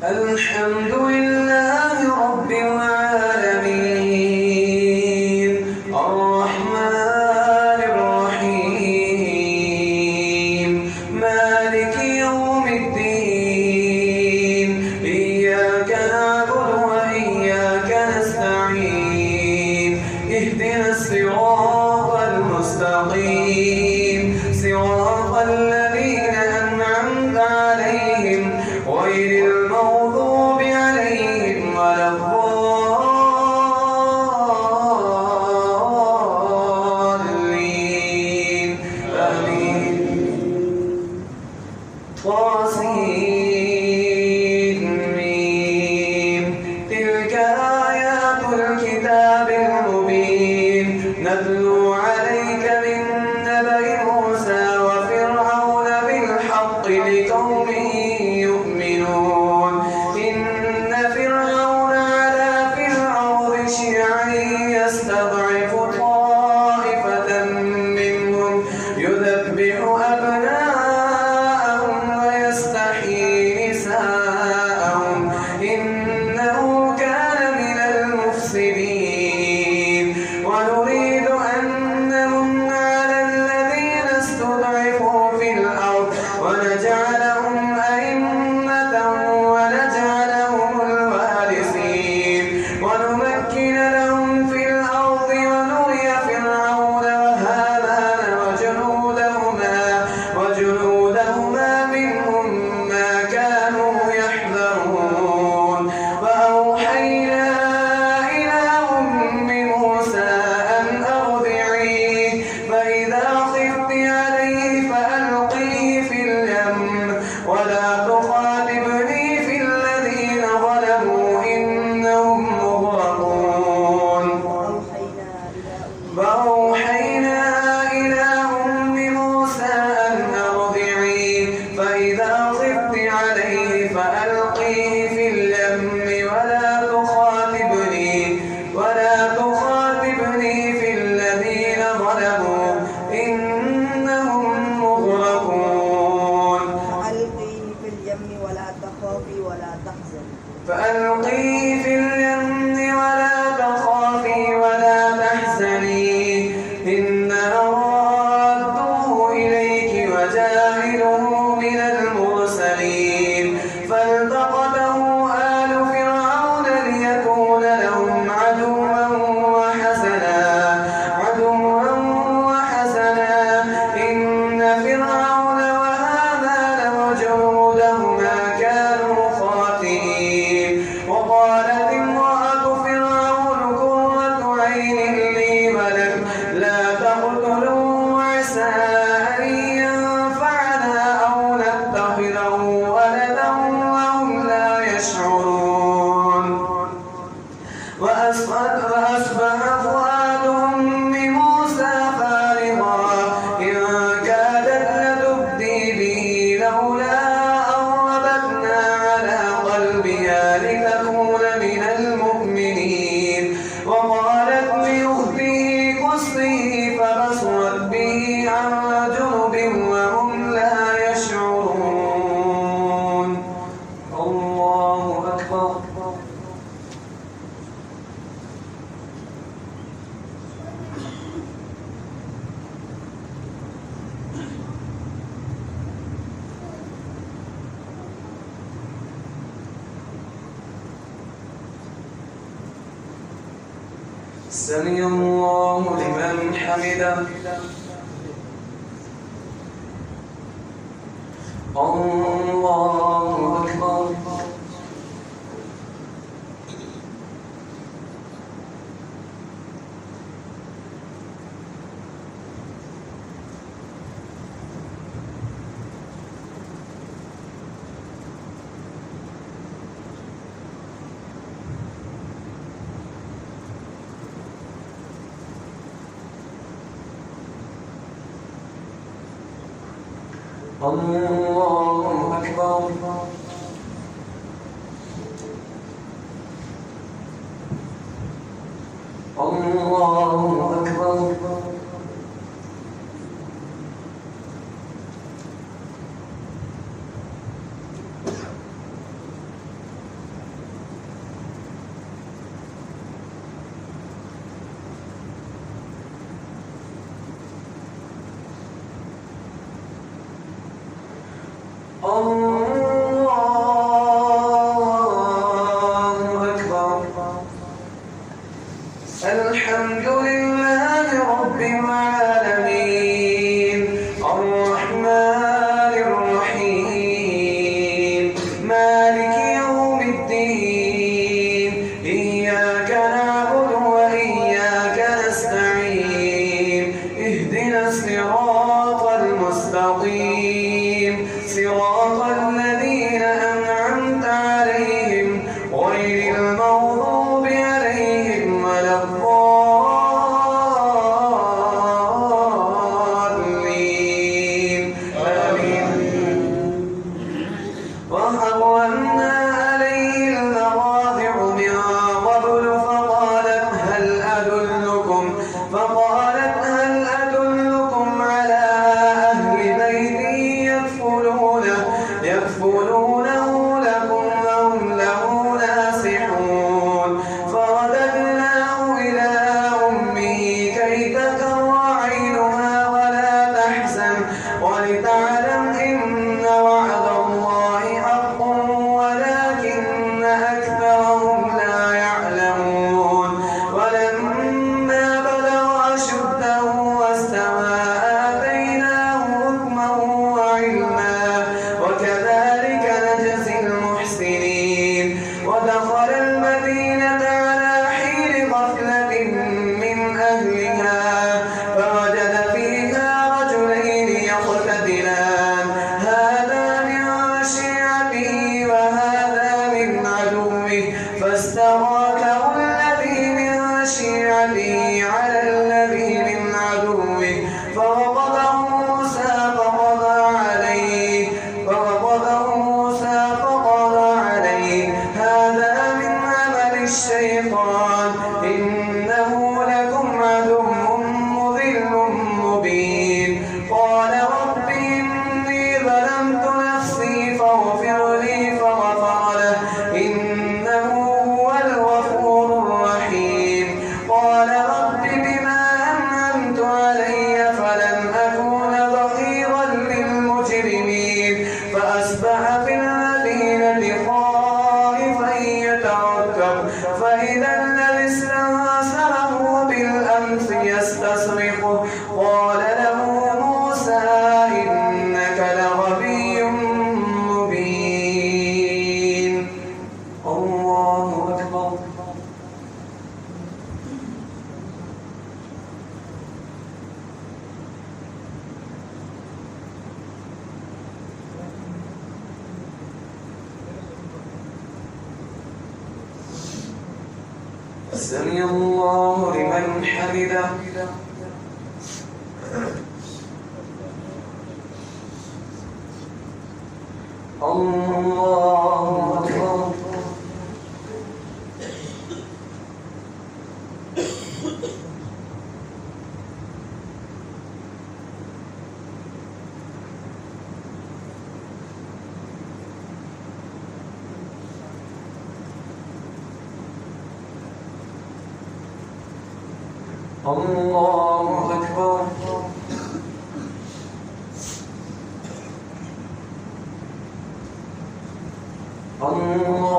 الحمد لله رب العالمين الرحمن الرحيم مالك يوم الدين إياك نعبد وإياك نستعين اهدنا الصراط المستقيم صراط الذين أنعمت عليهم غير المغضوب عليهم ولا الضالين آمين. طاسين تلك آيات الكتاب المبين نتلو عليك من نبأ موسى وفرعون بالحق لقوم يؤمنون إن فرعون علا في الأرض شيعا يستضعف طائفة منهم يذبح أبناءهم ويستحيي نساءهم إنه كان من المفسدين ونريد أن نمن على الذين استضعفوا في الأرض ونجعلهم أئمة ونجعلهم الوارثين ونمكن لهم في الأرض ونري فرعون وهامان وجنودهما منهم ما كانوا يحذرون وأوحينا إلى أم موسى أن أرضعيه فإذا خفت عليه فألقيه في اليم ولا تخاطبني في الذين ظلموا إنهم مغرقون وأوحينا إلى أم موسى أن أرضعيه فإذا خفت عليه فألقيه في اليم ولا تخاطبني في الذين ظلموا إنهم مغرقون فألقيه في اليم ولا تخافي ولا تحزني فألقيه في اليم ولا تخافي ولا تحزني إنا رادوه إليك وجاعلوه من المرسلين فالتقطه آل فرعون ليكون لهم عدوا وحسنا إن فرعون وهامان وجنودهما كانوا خاطئين وقالت امرأة فرعون قرة عين لي ولك لا تقتلوا عسى أن ينفعنا أو نتخذه ولدا وهم لا يشعرون وأصبح فؤاد أم موسى فارغا إن كادت لتبدي به لولا أن ربطنا على قلبها لتكون من المؤمنين وقالت لأخته قصيه فبصرت به عن جنب وهم لا يشعرون. الله أكبر. سمع الله لمن حمده. الله أكبر. الله أكبر. الله أكبر. الصراط المستقيم صراط الذين أنعمت عليهم غير المغضوب عليهم ولا الضالين آمين. وحرمنا عليه المراضع من قبل فقالت هل أدلكم على أهل بيت يكفلونه لكم وهم له ناصحون فرددناه إلى أمه كي تقر عينها ولا تحزن ولتعلم إن وعد الله حق ولكن أكثرهم لا يعلمون. ولما بلغ أشده واستوى آتيناه حكما وعلما وكذلك نجزي المحسنين. ودخل المدينة على حين غفلة من أهلها فوجد فيها رجلين يقتتلان هذا من شيعته وهذا من عدوه فاستغاثه الذي من شيعته على الذي من عدوه فوقظه موسى فقضى عليه هذا من عمل الشيطان إنه لكم عدو مضل مبين. قال رب إني ظلمت نفسي فاغفر لي فغفر له إنه هو الغفور الرحيم. قال رب بما أنعمت علي فلن أكون ظهيرا للمجرمين. فأصبح في المدينة خائفا يترقب فإذا الذي استنصره بالأمس يستصرخه قال له موسى إنك لغبي مبين. الله أكبر. سمع الله لمن حمده. الله أكبر. الله أكبر. الله